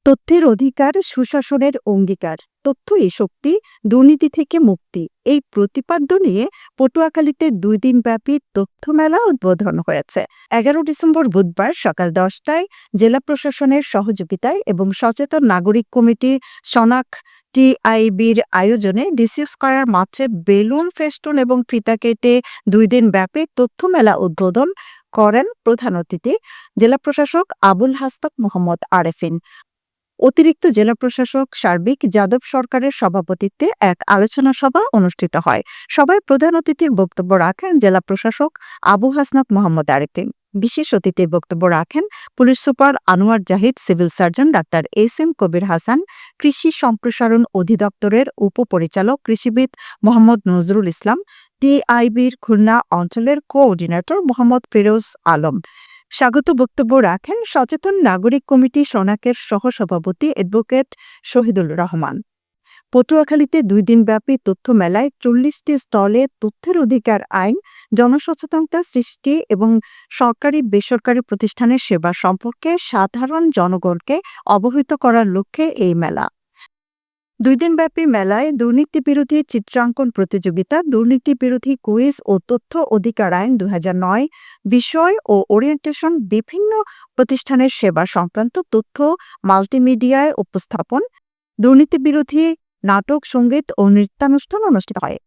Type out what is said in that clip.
তথ্যের অধিকার সুশাসনের অঙ্গীকার, তথ্যই শক্তি, দুর্নীতি থেকে মুক্তি, এই প্রতিপাদ্য নিয়ে পটুয়াখালীতে ২ দিনব্যাপী তথ্য মেলা উদ্বোধন হয়েছে। ১১ ডিসেম্বর বুধবার সকাল ১০টায় জেলা প্রশাসনের সহযোগিতায় এবং সচেতন নাগরিক কমিটি সনাক টিআইবির আয়োজনে ডিসি স্কয়ার মাঠে বেলুন ফেস্টুন এবং ফিতা কেটে ২ দিনব্যাপী তথ্য মেলা উদ্বোধন করেন প্রধান অতিথি জেলা প্রশাসক আবুল হাসনাত মোহাম্মদ আরেফিন। অতিরিক্ত জেলা প্রশাসক সার্বিক যাদব সরকারের সভাপতিত্বে এক আলোচনা সভা অনুষ্ঠিত হয়। সভায় প্রধান অতিথির বক্তব্য রাখেন জেলা প্রশাসক আবু হাসনাত মোহাম্মদ আরেফিন। বিশেষ অতিথির বক্তব্য রাখেন police super Anwar Zahid, civil surgeon doctor SM. Kabir Hasan, কৃষি সম্প্রসারণ অধিদপ্তরের উপপরিচালক কৃষিবিদ মোহাম্মদ নজরুল ইসলাম, টিআইবির খুলনা অঞ্চলের কোঅর্ডিনেটর মোহাম্মদ ফিরোজ আলম। স্বাগত বক্তব্য রাখেন সচেতন নাগরিক কমিটি সনাকের সহসভাপতি অ্যাডভোকেট শহীদুল রহমান। পটুয়াখালীতে ২ দিনব্যাপী তথ্য মেলায় ৪০টি স্টলে তথ্যের অধিকার আইন, জনসচেতনতা সৃষ্টি এবং সরকারি বেসরকারি প্রতিষ্ঠানের সেবা সম্পর্কে সাধারণ জনগণকে অবহিত করার লক্ষ্যে এই মেলা। ২ দিনব্যাপী মেলায় দুর্নীতি বিরোধী চিত্রাঙ্কন প্রতিযোগিতা, দুর্নীতি বিরোধী কুইজ ও তথ্য অধিকার আইন ২০০৯ বিষয় ও ওরিয়েন্টেশন, বিভিন্ন প্রতিষ্ঠানের সেবা সংক্রান্ত তথ্য মাল্টিমিডিয়ায় উপস্থাপন, দুর্নীতি বিরোধী নাটক, সঙ্গীত ও নৃত্যানুষ্ঠান অনুষ্ঠিত হয়।